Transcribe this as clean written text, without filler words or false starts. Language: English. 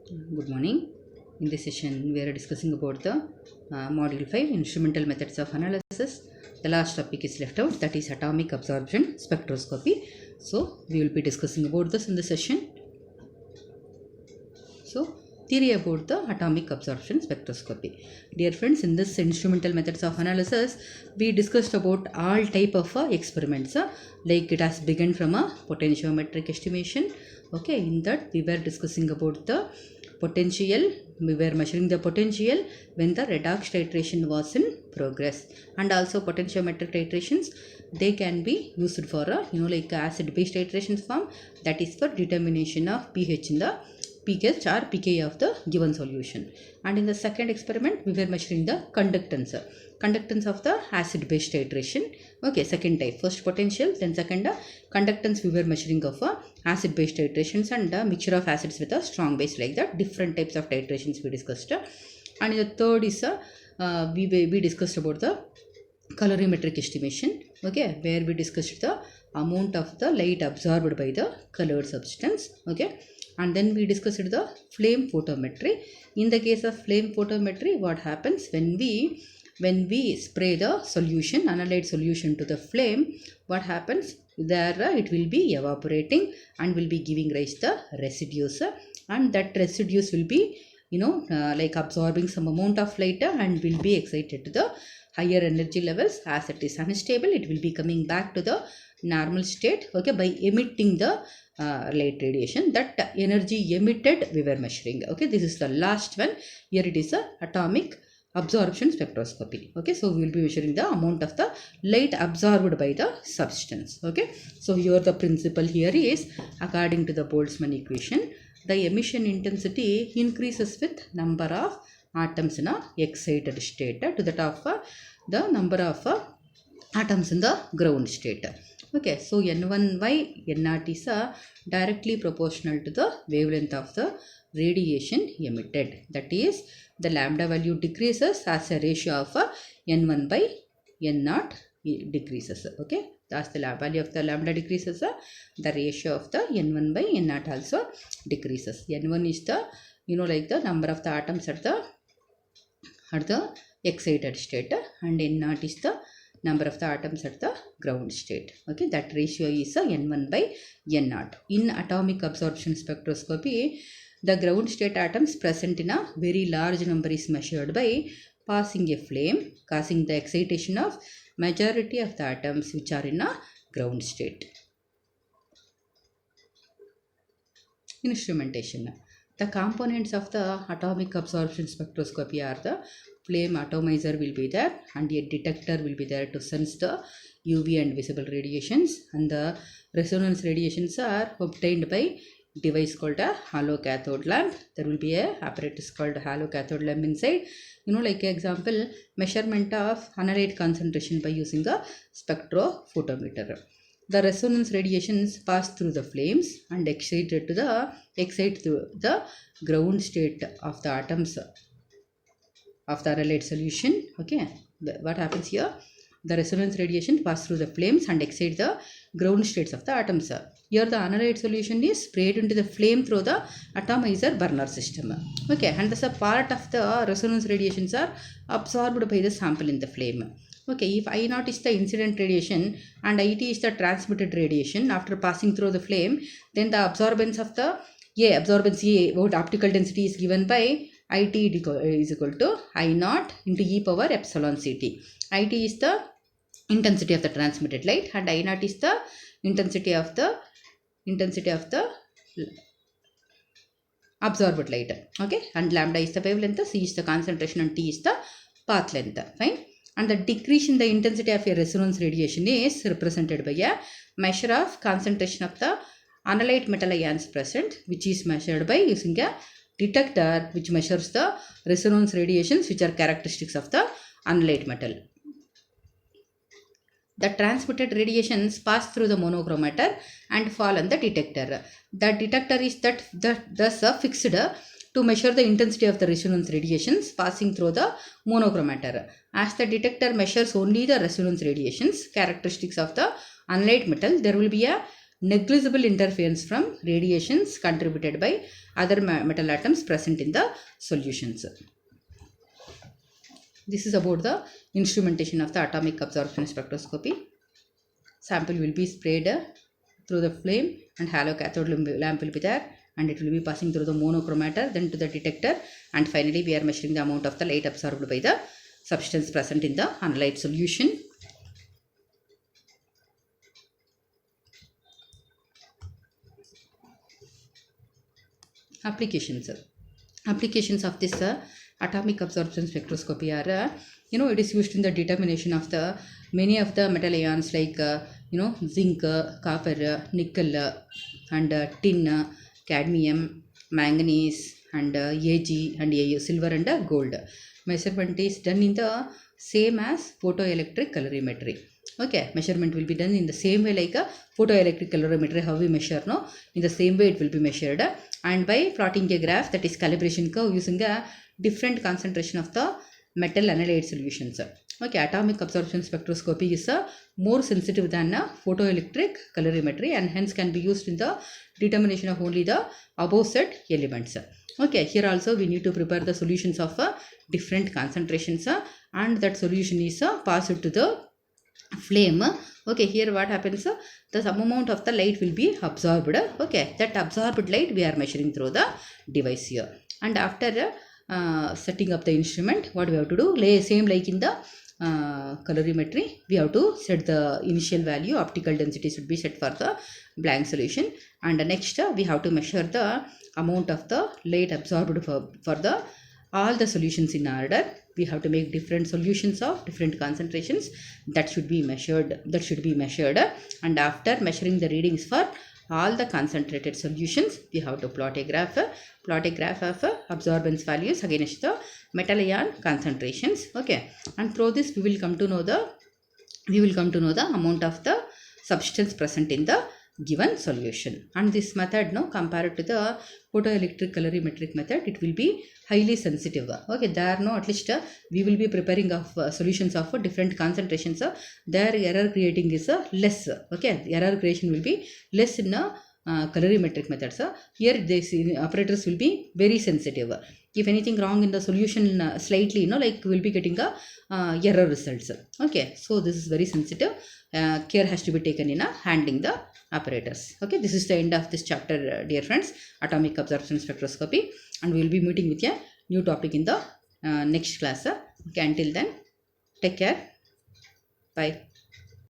Good morning. In this session, we are discussing about the Module 5 Instrumental Methods of Analysis. The last topic is left out, that is Atomic Absorption Spectroscopy. So, we will be discussing about this in the session. So, theory about the atomic absorption spectroscopy. Dear friends, in this instrumental methods of analysis, we discussed about all type of experiments. Like it has begun from a potentiometric estimation. Okay, in that we were discussing about the potential. We were measuring the potential when the redox titration was in progress, and also potentiometric titrations, they can be used for a like acid base titration form, that is for determination of pH in the pH or pK of the given solution. And in the second experiment, we were measuring the conductance of the acid base titration. Okay, second type, first potential, then second conductance we were measuring of acid base titrations and mixture of acids with a strong base, like that different types of titrations we discussed. And the third is we discussed about the colorimetric estimation, okay, where we discussed the amount of the light absorbed by the colored substance, okay. And then we discussed the flame photometry. In the case of flame photometry, what happens when we spray the solution, analyte solution to the flame, what happens there? It will be evaporating and will be giving rise to residues, and that residues will be like absorbing some amount of light and will be excited to the higher energy levels. As it is unstable, it will be coming back to the normal state, okay, by emitting the light radiation. That energy emitted we were measuring, okay. This is the last one. Here it is a atomic absorption spectroscopy, okay. So we will be measuring the amount of the light absorbed by the substance, okay. So here the principle here is, according to the Boltzmann equation, the emission intensity increases with number of atoms in a excited state to that of the number of atoms in the ground state. Okay, so N1 by N0 is directly proportional to the wavelength of the radiation emitted. That is, the lambda value decreases as a ratio of N1 by N0 decreases. Okay, thus the value of the lambda decreases, the ratio of the N1 by N0 also decreases. N1 is the like the number of the atoms at the excited state, and N0 is the number of the atoms at the ground state. Okay, that ratio is N1 by N0. In atomic absorption spectroscopy, the ground state atoms present in a very large number is measured by passing a flame, causing the excitation of majority of the atoms which are in a ground state. Instrumentation. The components of the atomic absorption spectroscopy are the flame atomizer will be there, and a detector will be there to sense the UV and visible radiations, and the resonance radiations are obtained by device called a halo cathode lamp. There will be a apparatus called halo cathode lamp inside. Like example, measurement of analyte concentration by using a spectrophotometer. The resonance radiations pass through the flames and excite through the ground state of the atoms of the analyte solution. Okay, what happens here? The resonance radiation pass through the flames and excite the ground states of the atoms. Here the analyte solution is sprayed into the flame through the atomizer burner system. Okay, and thus a part of the resonance radiations are absorbed by the sample in the flame. Okay, if I0 is the incident radiation and IT is the transmitted radiation after passing through the flame, then the absorbance of the absorbance A, what optical density is given by IT is equal to I0 into e power epsilon Ct. IT is the intensity of the transmitted light and I0 is the intensity of the absorbed light. Okay, and lambda is the wavelength, C is the concentration, and T is the path length. Fine. And the decrease in the intensity of a resonance radiation is represented by a measure of concentration of the analyte metal ions present, which is measured by using a detector which measures the resonance radiations which are characteristics of the analyte metal. The transmitted radiations pass through the monochromator and fall on the detector. The detector is thus fixed to measure the intensity of the resonance radiations passing through the monochromator. As the detector measures only the resonance radiations characteristics of the analyte metal, there will be a negligible interference from radiations contributed by other metal atoms present in the solutions. This is about the instrumentation of the atomic absorption spectroscopy. Sample will be sprayed through the flame and halo cathode lamp will be there, and it will be passing through the monochromator, then to the detector, and finally we are measuring the amount of the light absorbed by the substance present in the analyte solution. Applications of this atomic absorption spectroscopy are it is used in the determination of the many of the metal ions like zinc, copper, nickel, and tin, cadmium, manganese, and Ag and Au, silver and gold. Measurement is done in the same as photoelectric colorimetry. Okay, measurement will be done in the same way like a photoelectric colorimetry, how we measure, no? In the same way it will be measured, and by plotting a graph, that is calibration curve, using a different concentration of the metal analyte solutions. Okay, atomic absorption spectroscopy is more sensitive than photoelectric colorimetry, and hence can be used in the determination of only the above said elements. Okay, here also we need to prepare the solutions of different concentrations, and that solution is passed to the flame. Okay, here what happens, the some amount of the light will be absorbed. Okay, that absorbed light we are measuring through the device here, and after setting up the instrument, what we have to do, same like in the colorimetry, we have to set the initial value, optical density should be set for the blank solution, and next we have to measure the amount of the light absorbed for the all the solutions in order. We have to make different solutions of different concentrations that should be measured, and after measuring the readings for all the concentrated solutions, we have to plot a graph of absorbance values against the metal ion concentrations. Okay, and through this we will come to know the amount of the substance present in the given solution. And this method, compared to the photoelectric colorimetric method, it will be highly sensitive. Okay, there at least we will be preparing of solutions of different concentrations. Their error creating is less. Okay, error creation will be less in colorimetric methods. Here this operators will be very sensitive. If anything wrong in the solution slightly, like we'll be getting error results. Okay, so this is very sensitive. Care has to be taken in handling the apparatus. Okay, this is the end of this chapter, dear friends, atomic absorption spectroscopy, and we will be meeting with a new topic in the next class. Okay, until then, take care. Bye.